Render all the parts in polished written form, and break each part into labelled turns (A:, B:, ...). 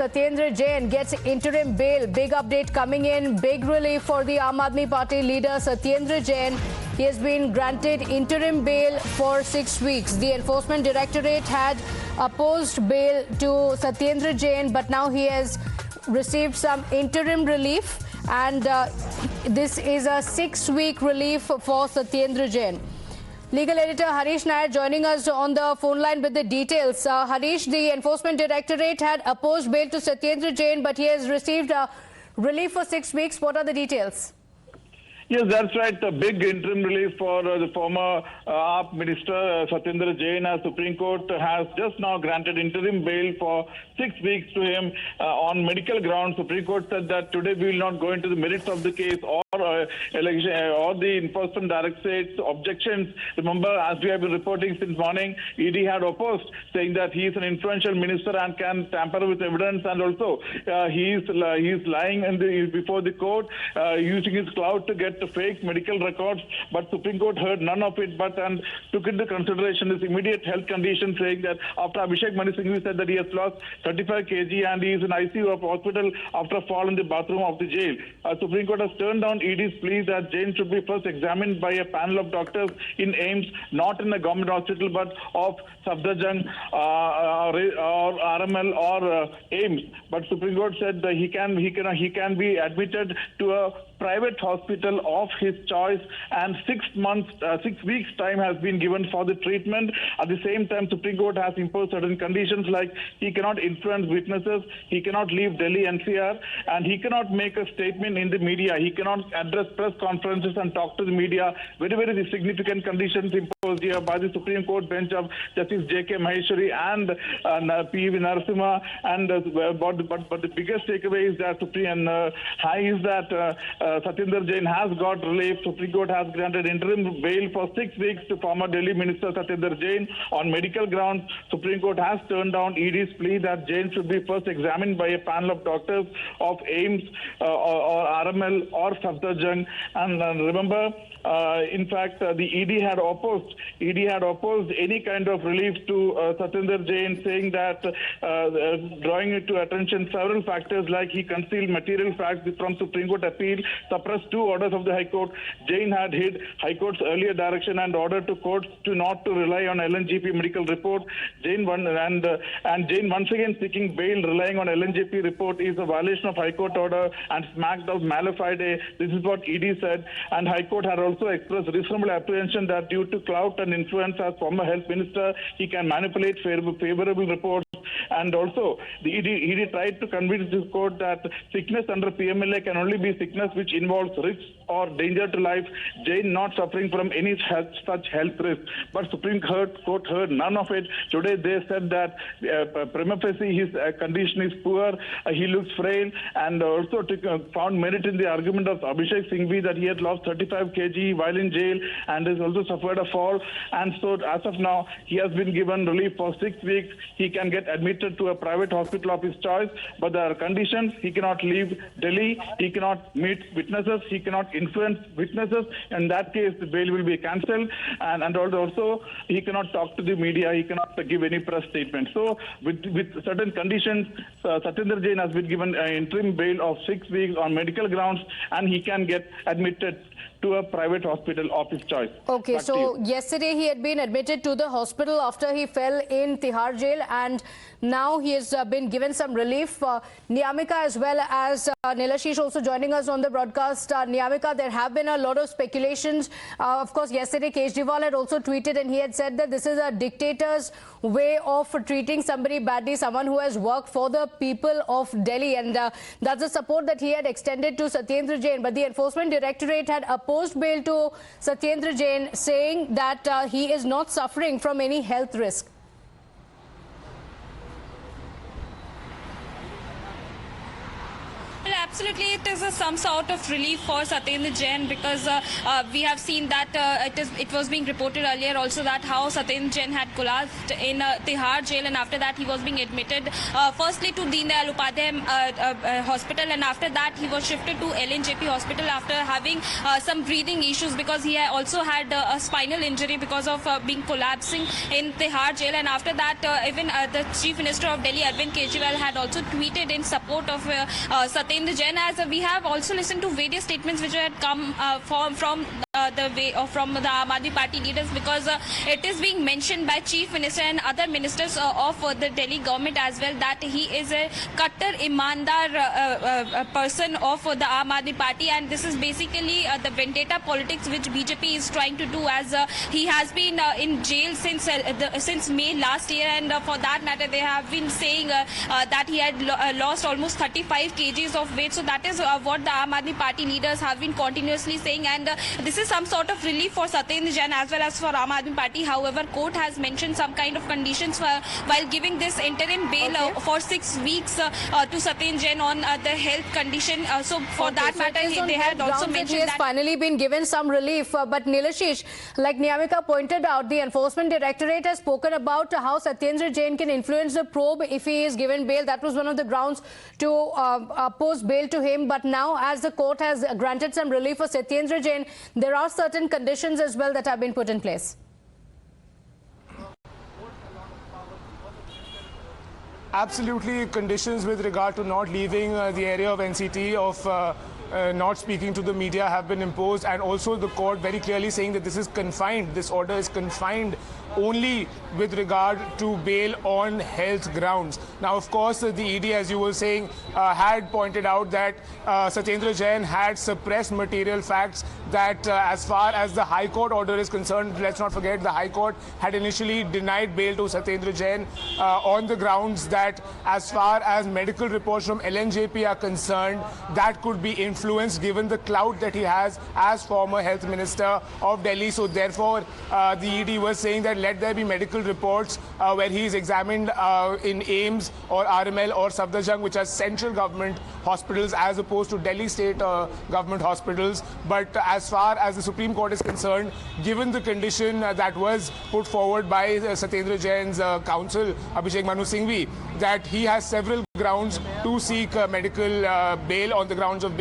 A: Satyendar Jain gets interim bail. Big update coming in. Big relief for the Aam Aadmi Party leader Satyendar Jain. He has been granted interim bail for 6 weeks. The Enforcement Directorate had opposed bail to Satyendar Jain, but now he has received some interim relief, and this is a 6-week relief for Satyendar Jain. Legal editor Harish Nair joining us on the phone line with the details. Harish, the Enforcement Directorate had opposed bail to Satyendar Jain, but he has received relief for 6 weeks. What are the details?
B: Yes, that's right. A big interim relief for the former AAP Minister Satyendar Jain, as Supreme Court has just now granted interim bail for 6 weeks to him on medical grounds. Supreme Court said that today we will not go into the merits of the case or election or the Enforcement Directorate's objections. Remember, as we have been reporting since morning, ED had opposed, saying that he is an influential minister and can tamper with evidence, and also he is lying before the court, using his clout to get the fake medical records. But Supreme Court heard none of it, and took into consideration his immediate health condition, saying that after Abhishek Manu Singhvi said that he has lost 35 kg and he is in ICU of hospital after a fall in the bathroom of the jail. Supreme Court has turned down ED's plea that Jain should be first examined by a panel of doctors in AIIMS, not in a government hospital, but of Safdarjung or RML or AIIMS. But Supreme Court said that he can be admitted to a private hospital of his choice, and 6 weeks time has been given for the treatment. At the same time, Supreme Court has imposed certain conditions, like he cannot influence witnesses, he cannot leave Delhi NCR, and he cannot make a statement in the media. He cannot address press conferences and talk to the media. Very, very significant conditions imposed here by the Supreme Court bench of Justice J.K. Maheshwari and P.V. Narasimha. And but the biggest takeaway is that Satyendar Jain has got relief. Supreme Court has granted interim bail for 6 weeks to former Delhi Minister Satyendar Jain on medical grounds. Supreme Court has turned down ED's plea that Jain should be first examined by a panel of doctors of AIIMS or RML or Safdarjung. And remember, in fact, the ED had opposed any kind of relief to Satyendar Jain, saying that drawing it to attention several factors, like he concealed material facts from Supreme Court appeal, suppressed 2 orders of the High Court. Jain had hid High Court's earlier direction and order to courts to not to rely on LNGP medical report. Jain once again seeking bail relying on LNGP report is a violation of High Court order and smacked of mala fide. This is what ED said. And High Court had also expressed reasonable apprehension that due to clout and influence as former health minister, he can manipulate favorable reports. And also, the ED tried to convince this court that sickness under PMLA can only be sickness which involves risk or danger to life. Jain not suffering from any such health risk. But Supreme Court heard none of it. Today they said that prima facie his condition is poor, he looks frail, and also found merit in the argument of Abhishek Singhvi that he had lost 35 kg while in jail and has also suffered a fall. And so as of now, he has been given relief for 6 weeks. He can get admitted to a private hospital of his choice, but there are conditions. He cannot leave Delhi, he cannot meet witnesses, he cannot influence witnesses. In that case, the bail will be cancelled, and also he cannot talk to the media, he cannot give any press statement. So with certain conditions, Satyendar Jain has been given an interim bail of 6 weeks on medical grounds, and he can get admitted to a private hospital of his choice.
A: Okay, so yesterday he had been admitted to the hospital after he fell in Tihar jail, and now he has been given some relief. Niyamika as well as Nilashish also joining us on the broadcast. Niyamika, there have been a lot of speculations. Of course, yesterday Kejriwal had also tweeted and he had said that this is a dictator's way of treating somebody badly, someone who has worked for the people of Delhi, and that's the support that he had extended to Satyendar Jain. But the Enforcement Directorate had opposed bail to Satyendar Jain, saying that he is not suffering from any health risk.
C: Well, Absolutely, it is some sort of relief for Satyendar Jain because we have seen that it was being reported earlier also that how Satyendar Jain had collapsed in Tihar jail, and after that he was being admitted firstly to Deen Dayal Upadhyay hospital, and after that he was shifted to LNJP hospital after having some breathing issues because he also had a spinal injury because of being collapsing in Tihar jail, and after that even the Chief Minister of Delhi Arvind Kejriwal had also tweeted in support of Satyendar Jain, as we have also listened to various statements which had come from the Aam Aadmi Party leaders, because it is being mentioned by Chief Minister and other ministers of the Delhi government as well that he is a Kattar Imandar person of the Aam Aadmi Party, and this is basically the vendetta politics which BJP is trying to do, as he has been in jail since May last year, and for that matter they have been saying that he had lost almost 35 kgs of weight. So that is what the Aam Aadmi Party leaders have been continuously saying, and this is some sort of relief for Satyendar Jain as well as for Aam Aadmi Party. However, court has mentioned some kind of conditions while giving this interim bail for 6 weeks to Satyendar Jain on the health condition. So for that matter, they had also mentioned
A: he has finally been given some relief. But Nilashish, like Niyamika pointed out, the Enforcement Directorate has spoken about how Satyendar Jain can influence the probe if he is given bail. That was one of the grounds to oppose bail to him. But now, as the court has granted some relief for Satyendar Jain, there are certain conditions as well that have been put in place.
D: Absolutely, conditions with regard to not leaving the area of NCT, of not speaking to the media have been imposed, and also the court very clearly saying that this is confined, this order is confined only with regard to bail on health grounds. Now, of course, the ED, as you were saying, had pointed out that Satyendar Jain had suppressed material facts, that as far as the High Court order is concerned, let's not forget the High Court had initially denied bail to Satyendar Jain on the grounds that as far as medical reports from LNJP are concerned, that could be influenced given the clout that he has as former health minister of Delhi. So therefore, the ED was saying that let there be medical reports where he is examined in AIIMS or RML or Safdarjung, which are central government hospitals as opposed to Delhi state government hospitals. But as far as the Supreme Court is concerned, given the condition that was put forward by Satyendar Jain's counsel, Abhishek Manu Singhvi, that he has several grounds to seek medical bail on the grounds of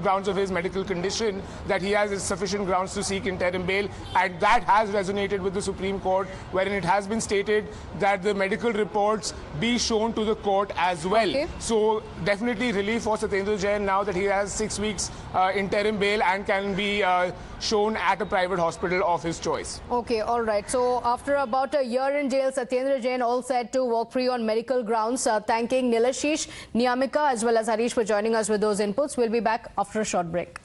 D: grounds of his medical condition, that he has sufficient grounds to seek interim bail, and that has resonated with the Supreme Court, wherein it has been stated that the medical reports be shown to the court as well. Okay. So definitely relief for Satyendar Jain now that he has 6 weeks interim bail and can be shown at a private hospital of his choice.
A: Okay, all right. So after about a year in jail, Satyendar Jain all set to walk free on medical grounds. Thanking Nilashish, Niyamika as well as Harish for joining us with those inputs. We'll be back after a short break.